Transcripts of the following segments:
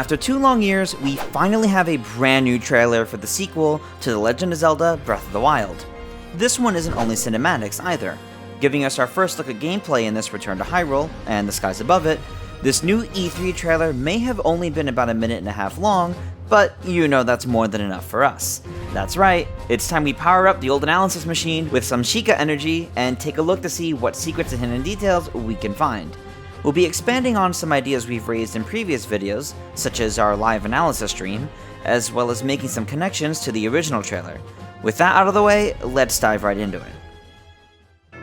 After 2 long years, we finally have a brand new trailer for the sequel to The Legend of Zelda Breath of the Wild. This one isn't only cinematics either. Giving us our first look at gameplay in this Return to Hyrule, and the skies above it, this new E3 trailer may have only been about a minute and a half long, but you know that's more than enough for us. That's right, it's time we power up the old analysis machine with some Sheikah energy and take a look to see what secrets and hidden details we can find. We'll be expanding on some ideas we've raised in previous videos, such as our live analysis stream, as well as making some connections to the original trailer. With that out of the way, let's dive right into it.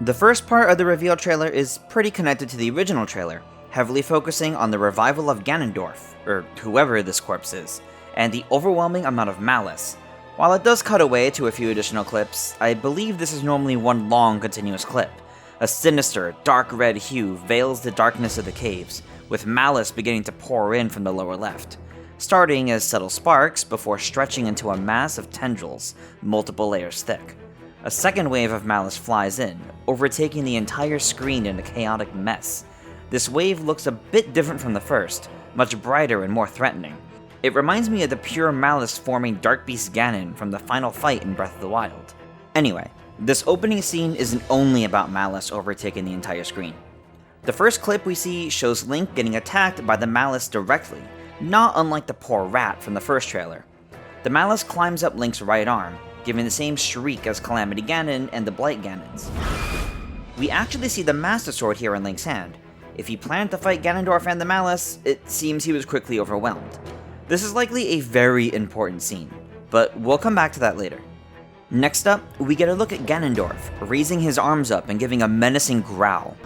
The first part of the reveal trailer is pretty connected to the original trailer, heavily focusing on the revival of Ganondorf, or whoever this corpse is, and the overwhelming amount of malice. While it does cut away to a few additional clips, I believe this is normally one long continuous clip. A sinister, dark red hue veils the darkness of the caves, with malice beginning to pour in from the lower left, starting as subtle sparks before stretching into a mass of tendrils, multiple layers thick. A second wave of malice flies in, overtaking the entire screen in a chaotic mess. This wave looks a bit different from the first, much brighter and more threatening. It reminds me of the pure malice forming Dark Beast Ganon from the final fight in Breath of the Wild. Anyway, this opening scene isn't only about malice overtaking the entire screen. The first clip we see shows Link getting attacked by the malice directly, not unlike the poor rat from the first trailer. The malice climbs up Link's right arm, giving the same shriek as Calamity Ganon and the Blight Ganons. We actually see the Master Sword here in Link's hand. If he planned to fight Ganondorf and the malice, it seems he was quickly overwhelmed. This is likely a very important scene, but we'll come back to that later. Next up, we get a look at Ganondorf, raising his arms up and giving a menacing growl.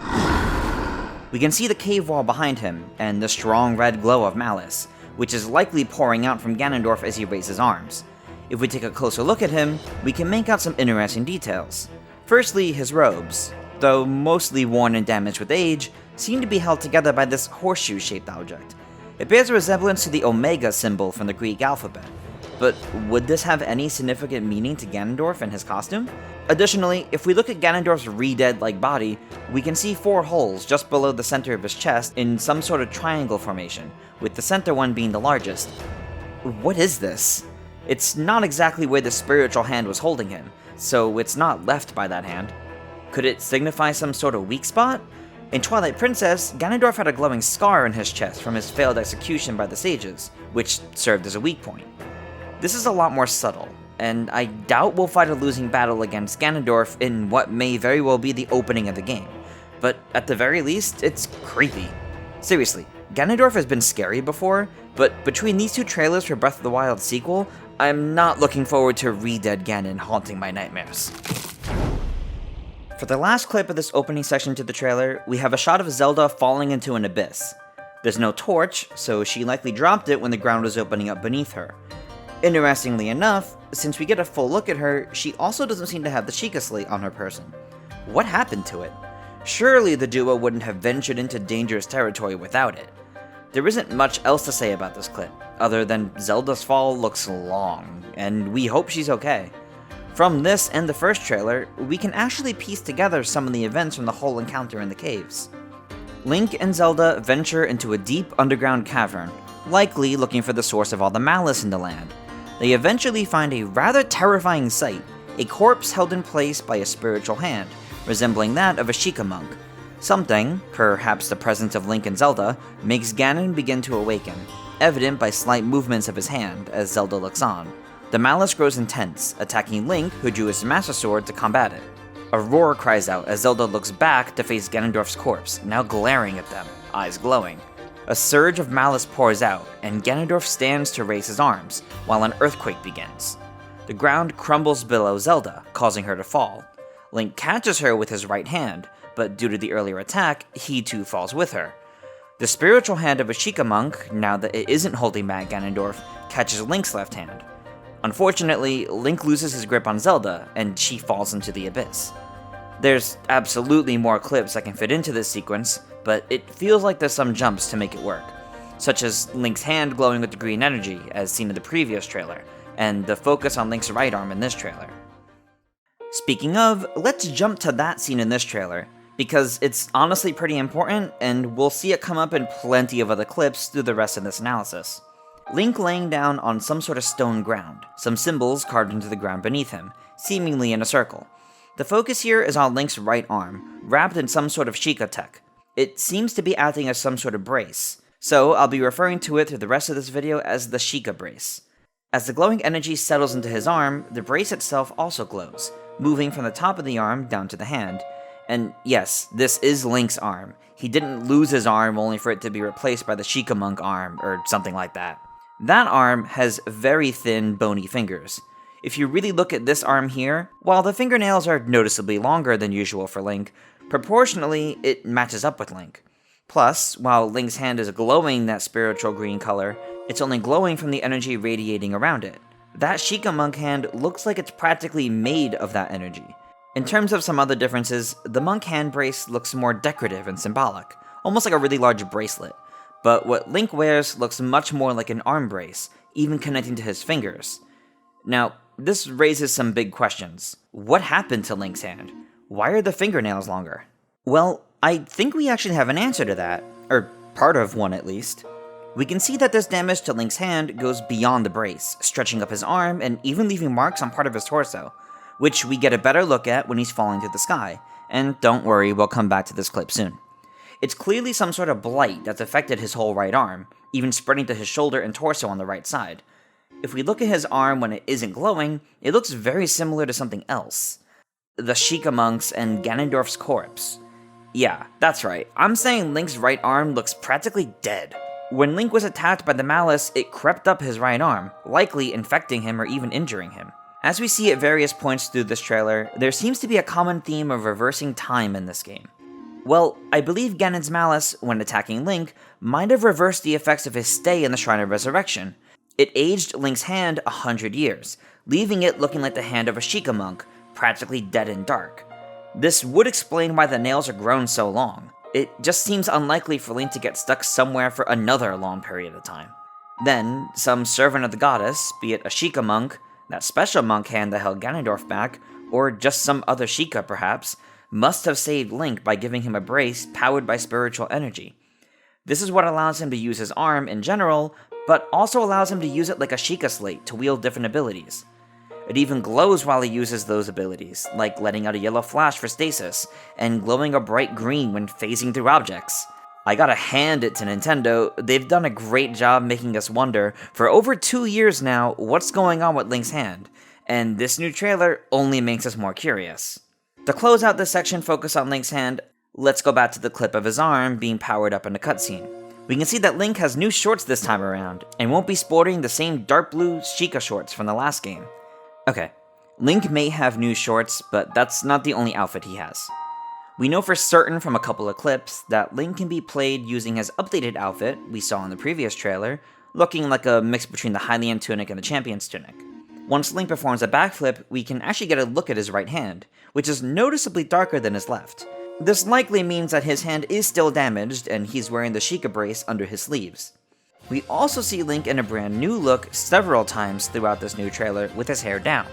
We can see the cave wall behind him, and the strong red glow of malice, which is likely pouring out from Ganondorf as he raises arms. If we take a closer look at him, we can make out some interesting details. Firstly, his robes, though mostly worn and damaged with age, seem to be held together by this horseshoe-shaped object. It bears a resemblance to the Omega symbol from the Greek alphabet. But would this have any significant meaning to Ganondorf and his costume? Additionally, if we look at Ganondorf's re-dead-like body, we can see 4 holes just below the center of his chest in some sort of triangle formation, with the center one being the largest. What is this? It's not exactly where the spiritual hand was holding him, so it's not left by that hand. Could it signify some sort of weak spot? In Twilight Princess, Ganondorf had a glowing scar in his chest from his failed execution by the sages, which served as a weak point. This is a lot more subtle, and I doubt we'll fight a losing battle against Ganondorf in what may very well be the opening of the game, but at the very least, it's creepy. Seriously, Ganondorf has been scary before, but between these 2 trailers for Breath of the Wild sequel, I'm not looking forward to Re-Dead Ganon haunting my nightmares. For the last clip of this opening section to the trailer, we have a shot of Zelda falling into an abyss. There's no torch, so she likely dropped it when the ground was opening up beneath her. Interestingly enough, since we get a full look at her, she also doesn't seem to have the Sheikah Slate on her person. What happened to it? Surely the duo wouldn't have ventured into dangerous territory without it. There isn't much else to say about this clip, other than Zelda's fall looks long, and we hope she's okay. From this and the first trailer, we can actually piece together some of the events from the whole encounter in the caves. Link and Zelda venture into a deep underground cavern, likely looking for the source of all the malice in the land. They eventually find a rather terrifying sight, a corpse held in place by a spiritual hand, resembling that of a Sheikah monk. Something, perhaps the presence of Link and Zelda, makes Ganon begin to awaken, evident by slight movements of his hand as Zelda looks on. The malice grows intense, attacking Link, who drew his Master Sword to combat it. A roar cries out as Zelda looks back to face Ganondorf's corpse, now glaring at them, eyes glowing. A surge of malice pours out, and Ganondorf stands to raise his arms, while an earthquake begins. The ground crumbles below Zelda, causing her to fall. Link catches her with his right hand, but due to the earlier attack, he too falls with her. The spiritual hand of a Sheikah monk, now that it isn't holding back Ganondorf, catches Link's left hand. Unfortunately, Link loses his grip on Zelda, and she falls into the abyss. There's absolutely more clips I can fit into this sequence, but it feels like there's some jumps to make it work, such as Link's hand glowing with the green energy, as seen in the previous trailer, and the focus on Link's right arm in this trailer. Speaking of, let's jump to that scene in this trailer. because it's honestly pretty important, and we'll see it come up in plenty of other clips through the rest of this analysis. Link laying down on some sort of stone ground, some symbols carved into the ground beneath him, seemingly in a circle. The focus here is on Link's right arm, wrapped in some sort of Sheikah tech. It seems to be acting as some sort of brace, so I'll be referring to it through the rest of this video as the Sheikah brace. As the glowing energy settles into his arm, the brace itself also glows, moving from the top of the arm down to the hand. And yes, this is Link's arm. He didn't lose his arm only for it to be replaced by the Sheikah Monk arm, or something like that. That arm has very thin, bony fingers. If you really look at this arm here, while the fingernails are noticeably longer than usual for Link, proportionally it matches up with Link. Plus, while Link's hand is glowing that spiritual green color, it's only glowing from the energy radiating around it. That Sheikah Monk hand looks like it's practically made of that energy. In terms of some other differences, the Monk hand brace looks more decorative and symbolic, almost like a really large bracelet. But what Link wears looks much more like an arm brace, even connecting to his fingers. Now, this raises some big questions. What happened to Link's hand? Why are the fingernails longer? Well, I think we actually have an answer to that, or part of one at least. We can see that this damage to Link's hand goes beyond the brace, stretching up his arm and even leaving marks on part of his torso, which we get a better look at when he's falling through the sky, and don't worry, we'll come back to this clip soon. It's clearly some sort of blight that's affected his whole right arm, even spreading to his shoulder and torso on the right side. If we look at his arm when it isn't glowing, it looks very similar to something else. The Sheikah monks and Ganondorf's corpse. Yeah, that's right, I'm saying Link's right arm looks practically dead. When Link was attacked by the Malice, it crept up his right arm, likely infecting him or even injuring him. As we see at various points through this trailer, there seems to be a common theme of reversing time in this game. Well, I believe Ganon's Malice, when attacking Link, might have reversed the effects of his stay in the Shrine of Resurrection. It aged Link's hand 100 years, leaving it looking like the hand of a Sheikah monk, practically dead and dark. This would explain why the nails are grown so long. It just seems unlikely for Link to get stuck somewhere for another long period of time. Then, some servant of the goddess, be it a Sheikah monk, that special monk hand that held Ganondorf back, or just some other Sheikah perhaps, must have saved Link by giving him a brace powered by spiritual energy. This is what allows him to use his arm in general, but also allows him to use it like a Sheikah slate to wield different abilities. It even glows while he uses those abilities, like letting out a yellow flash for stasis, and glowing a bright green when phasing through objects. I gotta hand it to Nintendo, they've done a great job making us wonder, for over 2 years now, what's going on with Link's hand, and this new trailer only makes us more curious. To close out this section focused on Link's hand, let's go back to the clip of his arm being powered up in a cutscene. We can see that Link has new shorts this time around, and won't be sporting the same dark blue Sheikah shorts from the last game. Okay, Link may have new shorts, but that's not the only outfit he has. We know for certain from a couple of clips that Link can be played using his updated outfit we saw in the previous trailer, looking like a mix between the Hylian tunic and the Champion's tunic. Once Link performs a backflip, we can actually get a look at his right hand, which is noticeably darker than his left. This likely means that his hand is still damaged and he's wearing the Sheikah brace under his sleeves. We also see Link in a brand new look several times throughout this new trailer with his hair down.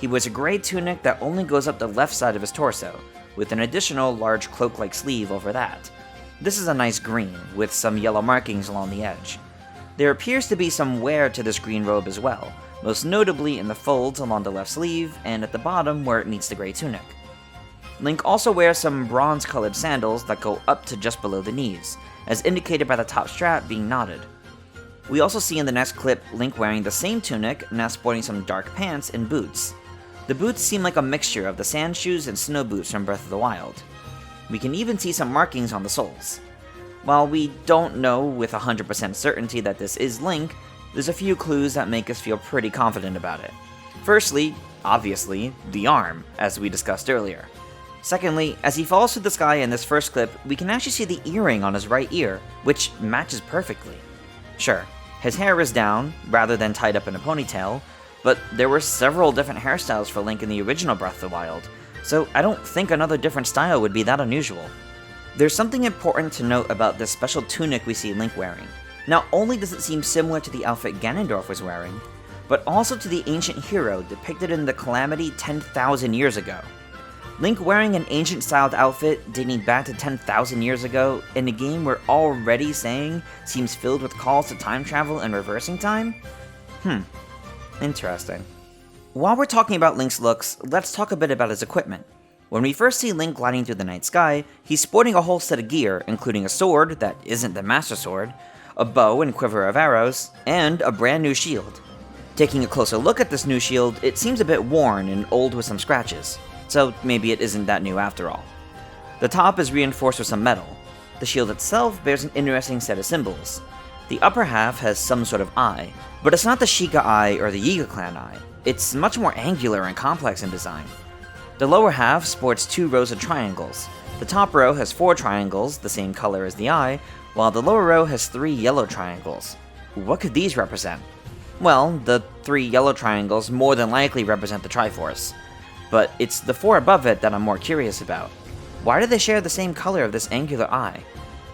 He wears a gray tunic that only goes up the left side of his torso, with an additional large cloak-like sleeve over that. This is a nice green, with some yellow markings along the edge. There appears to be some wear to this green robe as well, most notably in the folds along the left sleeve and at the bottom where it meets the gray tunic. Link also wears some bronze-colored sandals that go up to just below the knees, as indicated by the top strap being knotted. We also see in the next clip Link wearing the same tunic, now sporting some dark pants and boots. The boots seem like a mixture of the sand shoes and snow boots from Breath of the Wild. We can even see some markings on the soles. While we don't know with 100% certainty that this is Link, there's a few clues that make us feel pretty confident about it. Firstly, obviously, the arm, as we discussed earlier. Secondly, as he falls through the sky in this first clip, we can actually see the earring on his right ear, which matches perfectly. Sure, his hair is down, rather than tied up in a ponytail, but there were several different hairstyles for Link in the original Breath of the Wild, so I don't think another different style would be that unusual. There's something important to note about this special tunic we see Link wearing. Not only does it seem similar to the outfit Ganondorf was wearing, but also to the ancient hero depicted in the Calamity 10,000 years ago. Link wearing an ancient-styled outfit dating back to 10,000 years ago in a game we're already saying seems filled with calls to time travel and reversing time? Interesting. While we're talking about Link's looks, let's talk a bit about his equipment. When we first see Link gliding through the night sky, he's sporting a whole set of gear, including a sword that isn't the Master Sword, a bow and quiver of arrows, and a brand new shield. Taking a closer look at this new shield, it seems a bit worn and old with some scratches, so maybe it isn't that new after all. The top is reinforced with some metal. The shield itself bears an interesting set of symbols. The upper half has some sort of eye, but it's not the Sheikah eye or the Yiga clan eye. It's much more angular and complex in design. The lower half sports 2 rows of triangles. The top row has 4 triangles, the same color as the eye, while the lower row has 3 yellow triangles. What could these represent? Well, the 3 yellow triangles more than likely represent the Triforce. But it's the 4 above it that I'm more curious about. Why do they share the same color of this angular eye?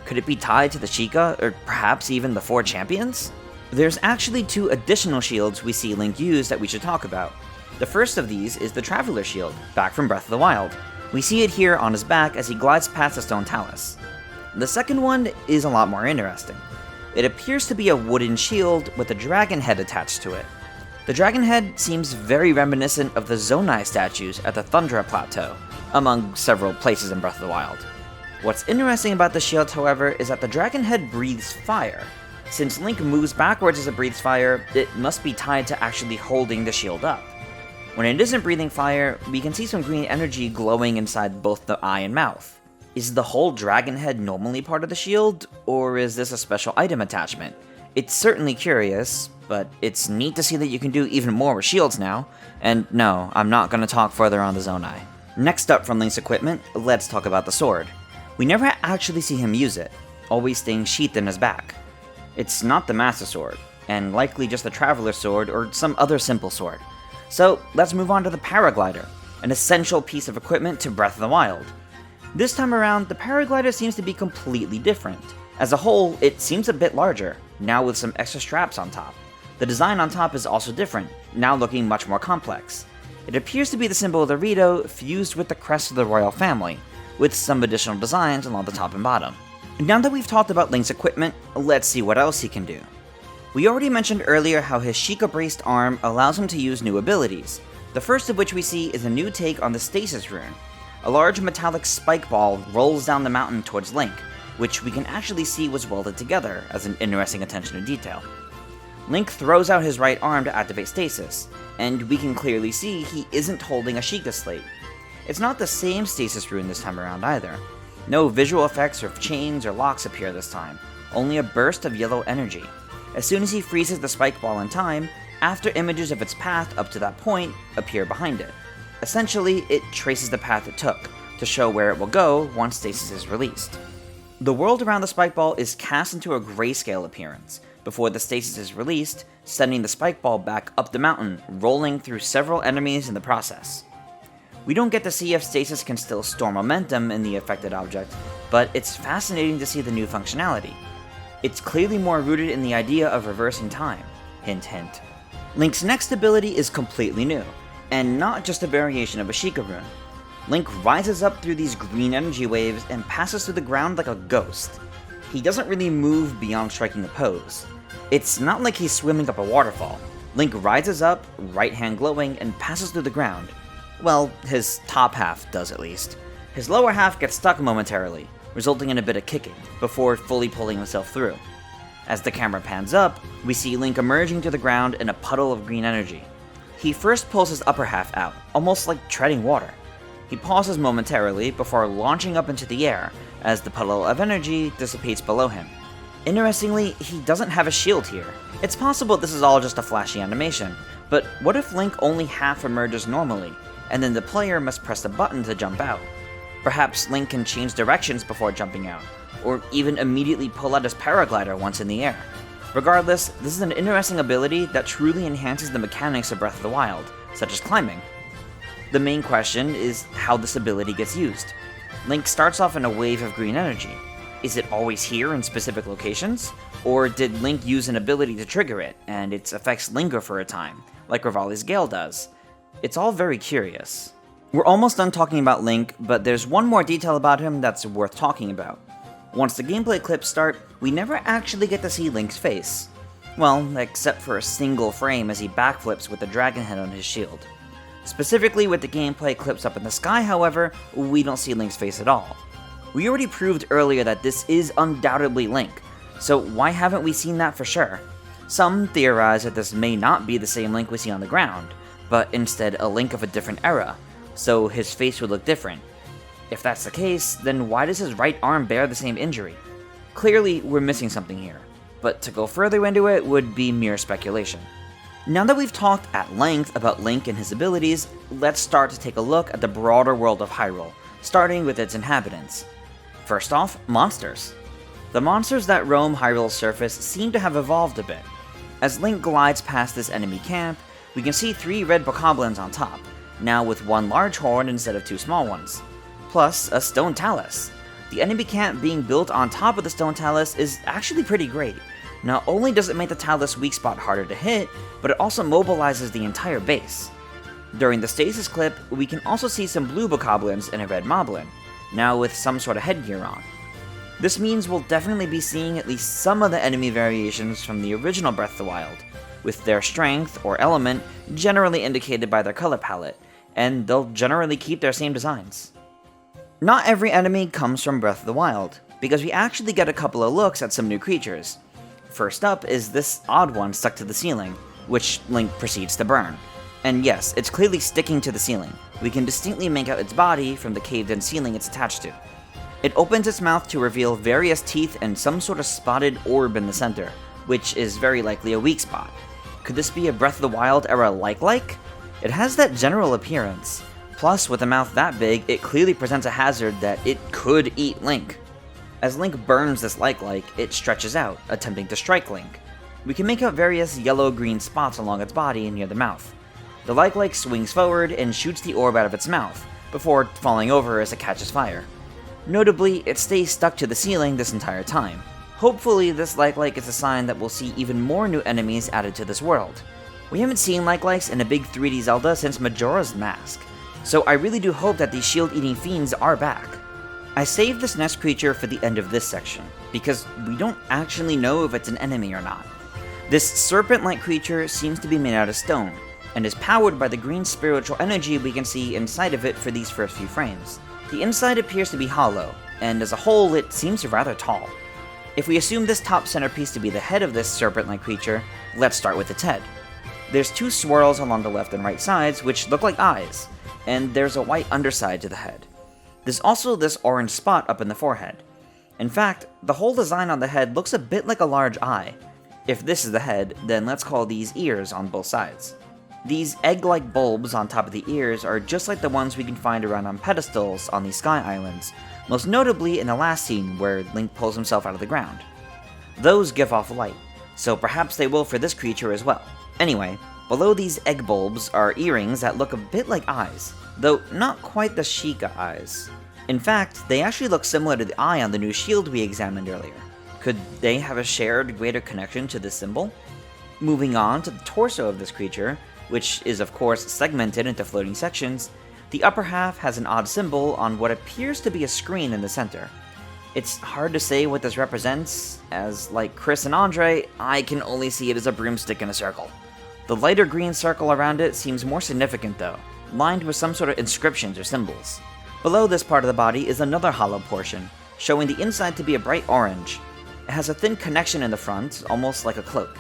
Could it be tied to the Sheikah, or perhaps even the 4 champions? There's actually 2 additional shields we see Link use that we should talk about. The first of these is the Traveler Shield, back from Breath of the Wild. We see it here on his back as he glides past the Stone Talus. The second one is a lot more interesting. It appears to be a wooden shield with a dragon head attached to it. The dragon head seems very reminiscent of the Zonai statues at the Thundra Plateau, among several places in Breath of the Wild. What's interesting about the shield, however, is that the dragon head breathes fire. Since Link moves backwards as it breathes fire, it must be tied to actually holding the shield up. When it isn't breathing fire, we can see some green energy glowing inside both the eye and mouth. Is the whole dragon head normally part of the shield, or is this a special item attachment? It's certainly curious, but it's neat to see that you can do even more with shields now, and no, I'm not going to talk further on the Zonai. Next up from Link's equipment, let's talk about the sword. We never actually see him use it, always staying sheathed in his back. It's not the Master Sword, and likely just the Traveler Sword or some other simple sword. So let's move on to the Paraglider, an essential piece of equipment to Breath of the Wild. This time around, the Paraglider seems to be completely different. As a whole, it seems a bit larger, now with some extra straps on top. The design on top is also different, now looking much more complex. It appears to be the symbol of the Rito fused with the crest of the royal family, with some additional designs along the top and bottom. Now that we've talked about Link's equipment, let's see what else he can do. We already mentioned earlier how his Sheikah-braced arm allows him to use new abilities, the first of which we see is a new take on the Stasis Rune. A large metallic spike ball rolls down the mountain towards Link, which we can actually see was welded together as an interesting attention to detail. Link throws out his right arm to activate Stasis, and we can clearly see he isn't holding a Sheikah slate. It's not the same Stasis Rune this time around either. No visual effects or chains or locks appear this time, only a burst of yellow energy. As soon as he freezes the spike ball in time, after images of its path up to that point appear behind it. Essentially, it traces the path it took, to show where it will go once Stasis is released. The world around the spike ball is cast into a grayscale appearance, before the Stasis is released, sending the spike ball back up the mountain, rolling through several enemies in the process. We don't get to see if Stasis can still store momentum in the affected object, but it's fascinating to see the new functionality. It's clearly more rooted in the idea of reversing time. Hint hint. Link's next ability is completely new, and not just a variation of a Sheikah rune. Link rises up through these green energy waves and passes through the ground like a ghost. He doesn't really move beyond striking a pose. It's not like he's swimming up a waterfall. Link rises up, right hand glowing, and passes through the ground. Well, his top half does at least. His lower half gets stuck momentarily, resulting in a bit of kicking, before fully pulling himself through. As the camera pans up, we see Link emerging to the ground in a puddle of green energy. He first pulls his upper half out, almost like treading water. He pauses momentarily before launching up into the air, as the puddle of energy dissipates below him. Interestingly, he doesn't have a shield here. It's possible this is all just a flashy animation, but what if Link only half emerges normally, and then the player must press a button to jump out? Perhaps Link can change directions before jumping out, or even immediately pull out his paraglider once in the air. Regardless, this is an interesting ability that truly enhances the mechanics of Breath of the Wild, such as climbing. The main question is how this ability gets used. Link starts off in a wave of green energy. Is it always here in specific locations? Or did Link use an ability to trigger it, and its effects linger for a time, like Revali's Gale does? It's all very curious. We're almost done talking about Link, but there's one more detail about him that's worth talking about. Once the gameplay clips start, we never actually get to see Link's face. Well, except for a single frame as he backflips with the dragon head on his shield. Specifically with the gameplay clips up in the sky, however, we don't see Link's face at all. We already proved earlier that this is undoubtedly Link, so why haven't we seen that for sure? Some theorize that this may not be the same Link we see on the ground, but instead a Link of a different era, so his face would look different. If that's the case, then why does his right arm bear the same injury? Clearly, we're missing something here, but to go further into it would be mere speculation. Now that we've talked at length about Link and his abilities, let's start to take a look at the broader world of Hyrule, starting with its inhabitants. First off, monsters. The monsters that roam Hyrule's surface seem to have evolved a bit. As Link glides past this enemy camp, we can see 3 red bokoblins on top, now with 1 large horn instead of 2 small ones. Plus, a stone talus. The enemy camp being built on top of the stone talus is actually pretty great. Not only does it make the talus weak spot harder to hit, but it also mobilizes the entire base. During the stasis clip, we can also see some blue bokoblins and a red moblin, now with some sort of headgear on. This means we'll definitely be seeing at least some of the enemy variations from the original Breath of the Wild, with their strength or element generally indicated by their color palette, and they'll generally keep their same designs. Not every enemy comes from Breath of the Wild, because we actually get a couple of looks at some new creatures. First up is this odd one stuck to the ceiling, which Link proceeds to burn. And yes, it's clearly sticking to the ceiling. We can distinctly make out its body from the caved-in ceiling it's attached to. It opens its mouth to reveal various teeth and some sort of spotted orb in the center, which is very likely a weak spot. Could this be a Breath of the Wild era like? It has that general appearance. Plus, with a mouth that big, it clearly presents a hazard that it could eat Link. As Link burns this like, it stretches out, attempting to strike Link. We can make out various yellow-green spots along its body and near the mouth. The like swings forward and shoots the orb out of its mouth, before falling over as it catches fire. Notably, it stays stuck to the ceiling this entire time. Hopefully, this like is a sign that we'll see even more new enemies added to this world. We haven't seen like-likes in a big 3D Zelda since Majora's Mask, so I really do hope that these shield-eating fiends are back. I saved this next creature for the end of this section, because we don't actually know if it's an enemy or not. This serpent-like creature seems to be made out of stone, and is powered by the green spiritual energy we can see inside of it for these first few frames. The inside appears to be hollow, and as a whole it seems rather tall. If we assume this top centerpiece to be the head of this serpent-like creature, let's start with its head. There's 2 swirls along the left and right sides which look like eyes, and there's a white underside to the head. There's also this orange spot up in the forehead. In fact, the whole design on the head looks a bit like a large eye. If this is the head, then let's call these ears on both sides. These egg-like bulbs on top of the ears are just like the ones we can find around on pedestals on these sky islands, most notably in the last scene where Link pulls himself out of the ground. Those give off light, so perhaps they will for this creature as well. Anyway, below these egg bulbs are earrings that look a bit like eyes, though not quite the Sheikah eyes. In fact, they actually look similar to the eye on the new shield we examined earlier. Could they have a shared greater connection to this symbol? Moving on to the torso of this creature, which is of course segmented into floating sections, the upper half has an odd symbol on what appears to be a screen in the center. It's hard to say what this represents, as like Chris and Andre, I can only see it as a broomstick in a circle. The lighter green circle around it seems more significant though, lined with some sort of inscriptions or symbols. Below this part of the body is another hollow portion, showing the inside to be a bright orange. It has a thin connection in the front, almost like a cloak.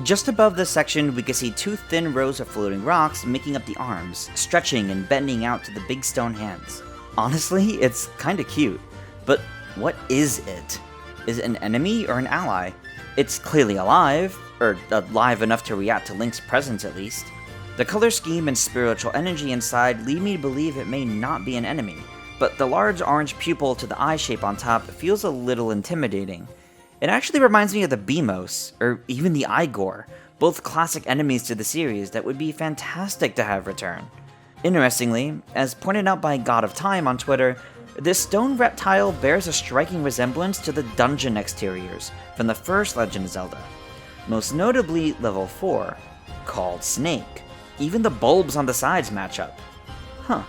Just above this section, we can see 2 thin rows of floating rocks making up the arms, stretching and bending out to the big stone hands. Honestly, it's kinda cute. But what is it? Is it an enemy or an ally? It's clearly alive, or alive enough to react to Link's presence at least. The color scheme and spiritual energy inside lead me to believe it may not be an enemy, but the large orange pupil to the eye shape on top feels a little intimidating. It actually reminds me of the Beamos, or even the Igor, both classic enemies to the series that would be fantastic to have return. Interestingly, as pointed out by God of Time on Twitter, this stone reptile bears a striking resemblance to the dungeon exteriors from the first Legend of Zelda, most notably level 4, called Snake. Even the bulbs on the sides match up. Huh.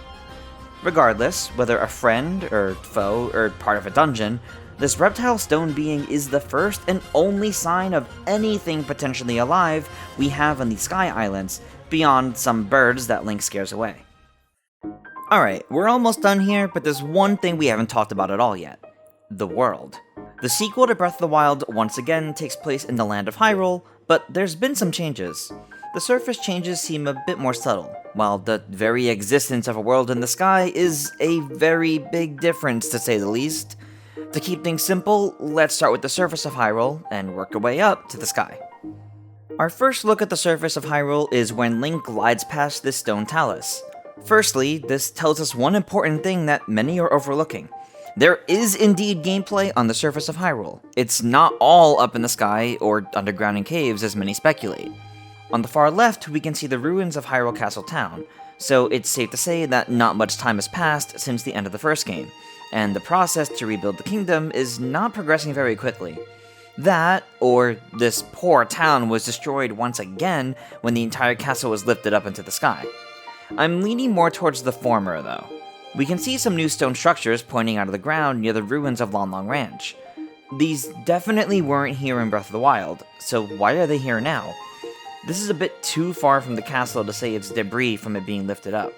Regardless, whether a friend, or foe, or part of a dungeon, this reptile stone being is the first and only sign of anything potentially alive we have on these Sky Islands, beyond some birds that Link scares away. Alright, we're almost done here, but there's one thing we haven't talked about at all yet. The world. The sequel to Breath of the Wild once again takes place in the land of Hyrule, but there's been some changes. The surface changes seem a bit more subtle, while the very existence of a world in the sky is a very big difference, to say the least. To keep things simple, let's start with the surface of Hyrule and work our way up to the sky. Our first look at the surface of Hyrule is when Link glides past this stone talus. Firstly, this tells us one important thing that many are overlooking. There is indeed gameplay on the surface of Hyrule. It's not all up in the sky or underground in caves as many speculate. On the far left, we can see the ruins of Hyrule Castle Town, so it's safe to say that not much time has passed since the end of the first game, and the process to rebuild the kingdom is not progressing very quickly. That, or this poor town was destroyed once again when the entire castle was lifted up into the sky. I'm leaning more towards the former, though. We can see some new stone structures pointing out of the ground near the ruins of Lon Long Ranch. These definitely weren't here in Breath of the Wild, so why are they here now? This is a bit too far from the castle to say it's debris from it being lifted up.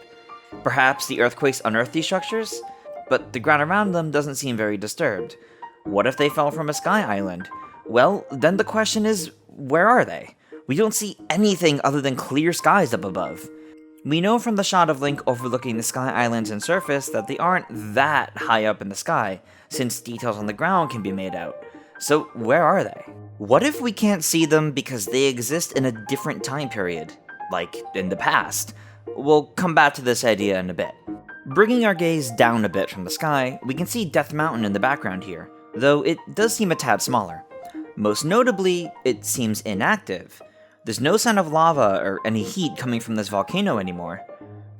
Perhaps the earthquakes unearthed these structures? But the ground around them doesn't seem very disturbed. What if they fell from a sky island? Well, then the question is, where are they? We don't see anything other than clear skies up above. We know from the shot of Link overlooking the sky islands and surface that they aren't that high up in the sky, since details on the ground can be made out. So where are they? What if we can't see them because they exist in a different time period? Like, in the past? We'll come back to this idea in a bit. Bringing our gaze down a bit from the sky, we can see Death Mountain in the background here, though it does seem a tad smaller. Most notably, it seems inactive. There's no sign of lava or any heat coming from this volcano anymore.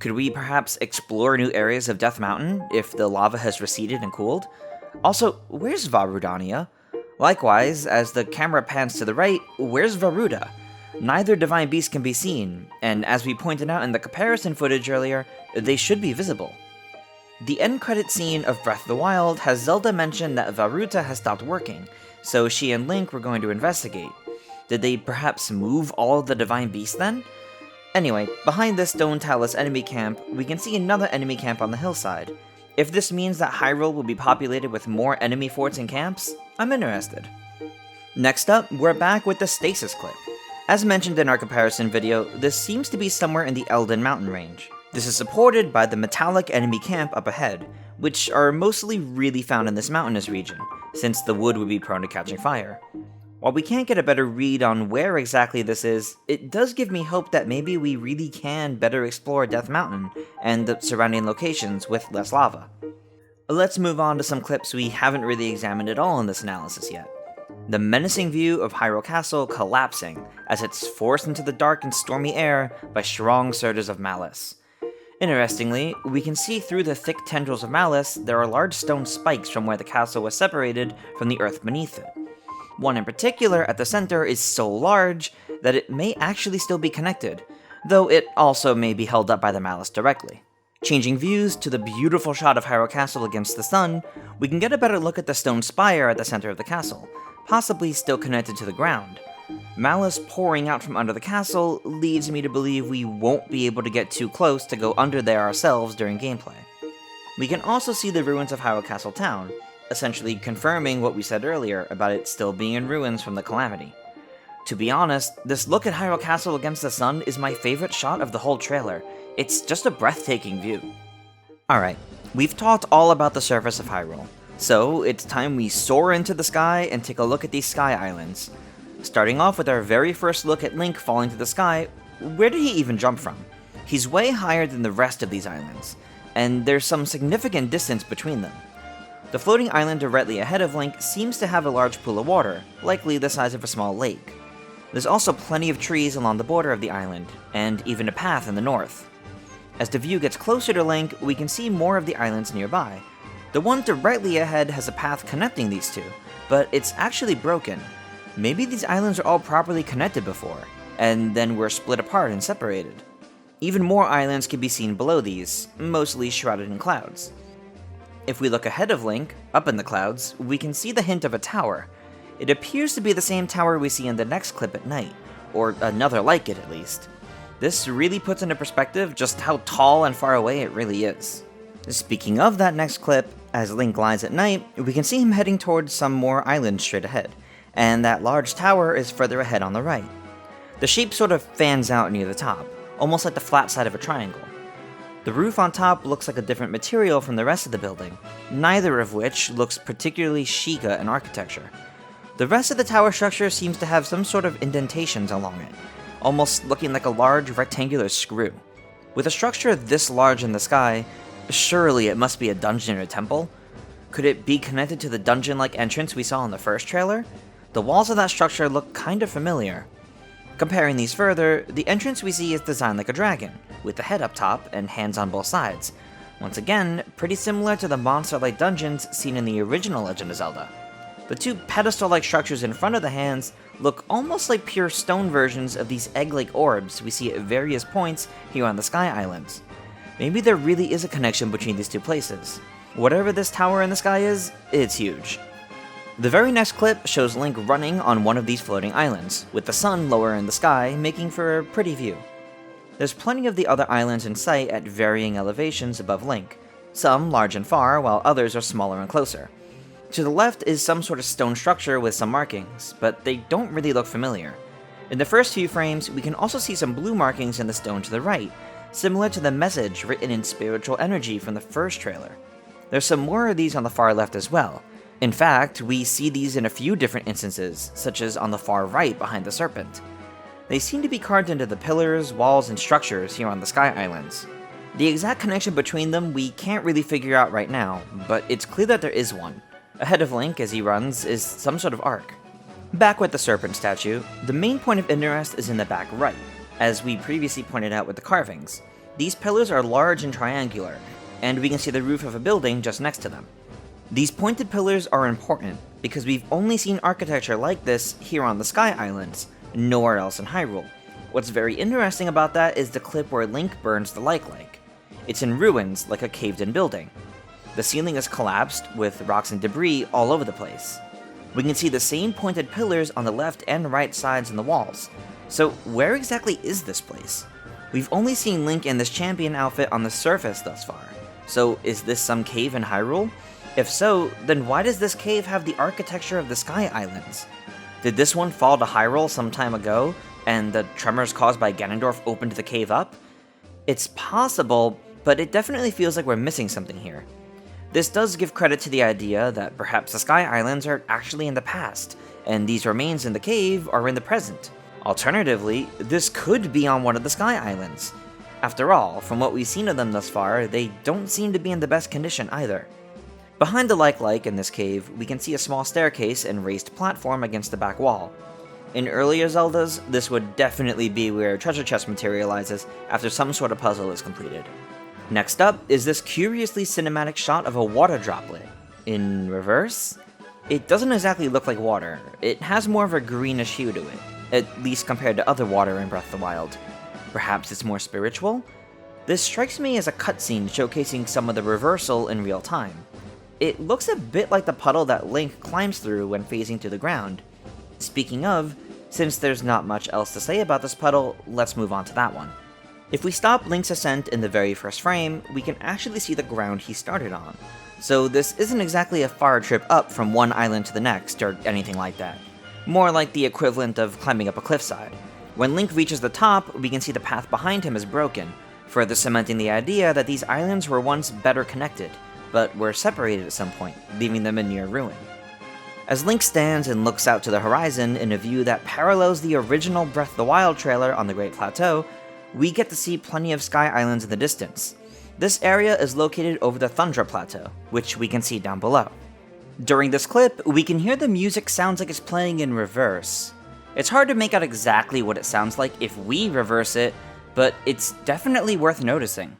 Could we perhaps explore new areas of Death Mountain if the lava has receded and cooled? Also, where's Vah Rudania? Likewise, as the camera pans to the right, where's Vah Ruda? Neither divine beast can be seen, and as we pointed out in the comparison footage earlier, they should be visible. The end credit scene of Breath of the Wild has Zelda mention that Vah Ruta has stopped working, so she and Link were going to investigate. Did they perhaps move all of the divine beasts then? Anyway, behind this stone talus enemy camp, we can see another enemy camp on the hillside. If this means that Hyrule will be populated with more enemy forts and camps, I'm interested. Next up, we're back with the stasis clip. As mentioned in our comparison video, this seems to be somewhere in the Eldin mountain range. This is supported by the metallic enemy camp up ahead, which are mostly really found in this mountainous region, since the wood would be prone to catching fire. While we can't get a better read on where exactly this is, it does give me hope that maybe we really can better explore Death Mountain and the surrounding locations with less lava. Let's move on to some clips we haven't really examined at all in this analysis yet. The menacing view of Hyrule Castle collapsing as it's forced into the dark and stormy air by strong surges of malice. Interestingly, we can see through the thick tendrils of malice there are large stone spikes from where the castle was separated from the earth beneath it. One in particular at the center is so large that it may actually still be connected, though it also may be held up by the malice directly. Changing views to the beautiful shot of Hyrule Castle against the sun, we can get a better look at the stone spire at the center of the castle, possibly still connected to the ground. Malice pouring out from under the castle leads me to believe we won't be able to get too close to go under there ourselves during gameplay. We can also see the ruins of Hyrule Castle Town, essentially confirming what we said earlier about it still being in ruins from the Calamity. To be honest, this look at Hyrule Castle against the sun is my favorite shot of the whole trailer. It's just a breathtaking view. Alright, we've talked all about the surface of Hyrule, so it's time we soar into the sky and take a look at these sky islands. Starting off with our very first look at Link falling to the sky, where did he even jump from? He's way higher than the rest of these islands, and there's some significant distance between them. The floating island directly ahead of Link seems to have a large pool of water, likely the size of a small lake. There's also plenty of trees along the border of the island, and even a path in the north. As the view gets closer to Link, we can see more of the islands nearby. The one directly ahead has a path connecting these two, but it's actually broken. Maybe these islands are all properly connected before, and then were split apart and separated. Even more islands can be seen below these, mostly shrouded in clouds. If we look ahead of Link, up in the clouds, we can see the hint of a tower. It appears to be the same tower we see in the next clip at night, or another like it at least. This really puts into perspective just how tall and far away it really is. Speaking of that next clip, as Link lies at night, we can see him heading towards some more islands straight ahead, and that large tower is further ahead on the right. The shape sort of fans out near the top, almost like the flat side of a triangle. The roof on top looks like a different material from the rest of the building, neither of which looks particularly Sheikah in architecture. The rest of the tower structure seems to have some sort of indentations along it, almost looking like a large rectangular screw. With a structure this large in the sky, surely it must be a dungeon or a temple? Could it be connected to the dungeon-like entrance we saw in the first trailer? The walls of that structure look kinda familiar. Comparing these further, the entrance we see is designed like a dragon, with the head up top and hands on both sides. Once again, pretty similar to the monster-like dungeons seen in the original Legend of Zelda. The two pedestal-like structures in front of the hands look almost like pure stone versions of these egg-like orbs we see at various points here on the Sky Islands. Maybe there really is a connection between these two places. Whatever this tower in the sky is, it's huge. The very next clip shows Link running on one of these floating islands, with the sun lower in the sky, making for a pretty view. There's plenty of the other islands in sight at varying elevations above Link, some large and far, while others are smaller and closer. To the left is some sort of stone structure with some markings, but they don't really look familiar. In the first few frames, we can also see some blue markings in the stone to the right, similar to the message written in spiritual energy from the first trailer. There's some more of these on the far left as well. In fact, we see these in a few different instances, such as on the far right behind the serpent. They seem to be carved into the pillars, walls, and structures here on the Sky Islands. The exact connection between them we can't really figure out right now, but it's clear that there is one. Ahead of Link as he runs is some sort of arc. Back with the serpent statue, the main point of interest is in the back right, as we previously pointed out with the carvings. These pillars are large and triangular, and we can see the roof of a building just next to them. These pointed pillars are important because we've only seen architecture like this here on the Sky Islands, nowhere else in Hyrule. What's very interesting about that is the clip where Link burns the like. It's in ruins, like a caved-in building. The ceiling is collapsed, with rocks and debris all over the place. We can see the same pointed pillars on the left and right sides in the walls. So where exactly is this place? We've only seen Link in this champion outfit on the surface thus far. So is this some cave in Hyrule? If so, then why does this cave have the architecture of the Sky Islands? Did this one fall to Hyrule some time ago, and the tremors caused by Ganondorf opened the cave up? It's possible, but it definitely feels like we're missing something here. This does give credit to the idea that perhaps the Sky Islands are actually in the past, and these remains in the cave are in the present. Alternatively, this could be on one of the Sky Islands. After all, from what we've seen of them thus far, they don't seem to be in the best condition either. Behind the like in this cave, we can see a small staircase and raised platform against the back wall. In earlier Zeldas, this would definitely be where a treasure chest materializes after some sort of puzzle is completed. Next up is this curiously cinematic shot of a water droplet. In reverse? It doesn't exactly look like water, it has more of a greenish hue to it, at least compared to other water in Breath of the Wild. Perhaps it's more spiritual? This strikes me as a cutscene showcasing some of the reversal in real time. It looks a bit like the puddle that Link climbs through when phasing to the ground. Speaking of, since there's not much else to say about this puddle, let's move on to that one. If we stop Link's ascent in the very first frame, we can actually see the ground he started on. So this isn't exactly a far trip up from one island to the next, or anything like that. More like the equivalent of climbing up a cliffside. When Link reaches the top, we can see the path behind him is broken, further cementing the idea that these islands were once better connected, but were separated at some point, leaving them in near ruin. As Link stands and looks out to the horizon in a view that parallels the original Breath of the Wild trailer on the Great Plateau, we get to see plenty of Sky Islands in the distance. This area is located over the Thundra Plateau, which we can see down below. During this clip, we can hear the music sounds like it's playing in reverse. It's hard to make out exactly what it sounds like if we reverse it, but it's definitely worth noticing.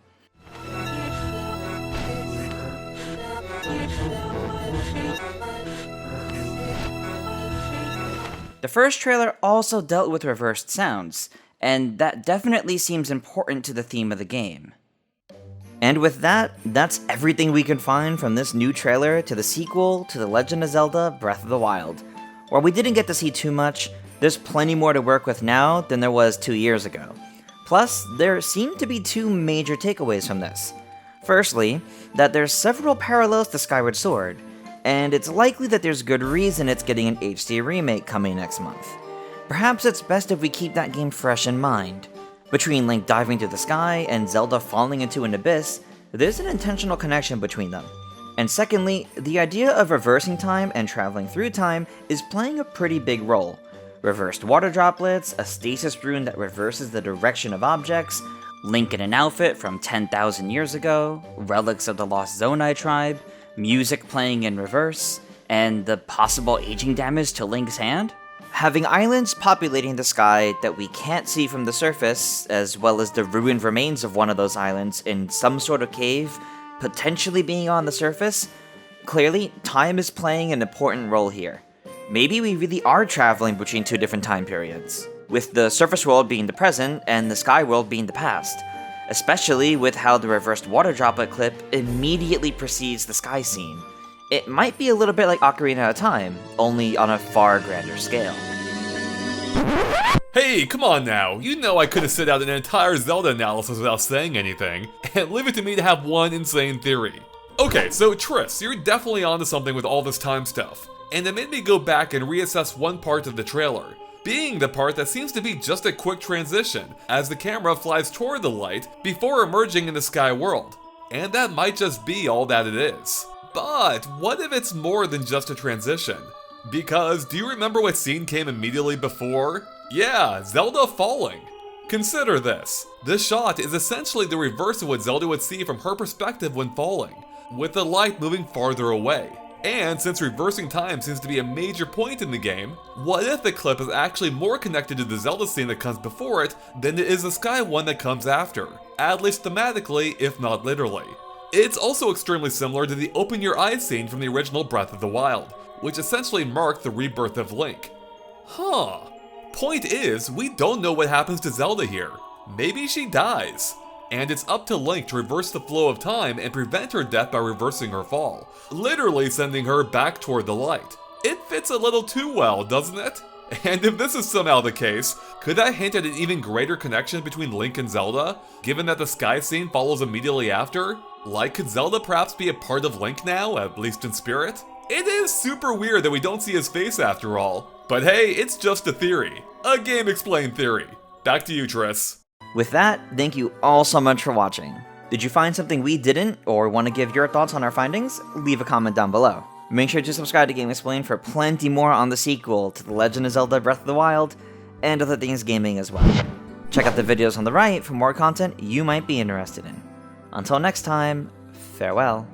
The first trailer also dealt with reversed sounds, and that definitely seems important to the theme of the game. And with that, that's everything we can find from this new trailer to the sequel to The Legend of Zelda Breath of the Wild. While we didn't get to see too much, there's plenty more to work with now than there was 2 years ago. Plus, there seem to be 2 major takeaways from this. Firstly, that there's several parallels to Skyward Sword, and it's likely that there's good reason it's getting an HD remake coming next month. Perhaps it's best if we keep that game fresh in mind. Between Link diving through the sky and Zelda falling into an abyss, there's an intentional connection between them. And secondly, the idea of reversing time and traveling through time is playing a pretty big role. Reversed water droplets, a stasis rune that reverses the direction of objects, Link in an outfit from 10,000 years ago, relics of the Lost Zonai tribe, music playing in reverse, and the possible aging damage to Link's hand? Having islands populating the sky that we can't see from the surface, as well as the ruined remains of one of those islands in some sort of cave, potentially being on the surface, clearly, time is playing an important role here. Maybe we really are traveling between 2 different time periods, with the surface world being the present and the sky world being the past, especially with how the reversed water droplet clip immediately precedes the sky scene. It might be a little bit like Ocarina of Time, only on a far grander scale. Hey, come on now, you know I could've set out an entire Zelda analysis without saying anything, and leave it to me to have one insane theory. Okay, so Triss, you're definitely onto something with all this time stuff, and it made me go back and reassess one part of the trailer, being the part that seems to be just a quick transition, as the camera flies toward the light before emerging in the sky world. And that might just be all that it is. But what if it's more than just a transition? Because do you remember what scene came immediately before? Yeah, Zelda falling. Consider this. This shot is essentially the reverse of what Zelda would see from her perspective when falling, with the light moving farther away. And since reversing time seems to be a major point in the game, what if the clip is actually more connected to the Zelda scene that comes before it than it is the Sky one that comes after, at least thematically, if not literally. It's also extremely similar to the Open Your Eyes scene from the original Breath of the Wild, which essentially marked the rebirth of Link. Huh. Point is, we don't know what happens to Zelda here. Maybe she dies. And it's up to Link to reverse the flow of time and prevent her death by reversing her fall, literally sending her back toward the light. It fits a little too well, doesn't it? And if this is somehow the case, could that hint at an even greater connection between Link and Zelda, given that the sky scene follows immediately after? Like, could Zelda perhaps be a part of Link now, at least in spirit? It is super weird that we don't see his face after all. But hey, it's just a theory. A GameXplain theory. Back to you, Triss. With that, thank you all so much for watching. Did you find something we didn't, or want to give your thoughts on our findings? Leave a comment down below. Make sure to subscribe to GameXplain for plenty more on the sequel to The Legend of Zelda Breath of the Wild, and other things gaming as well. Check out the videos on the right for more content you might be interested in. Until next time, farewell.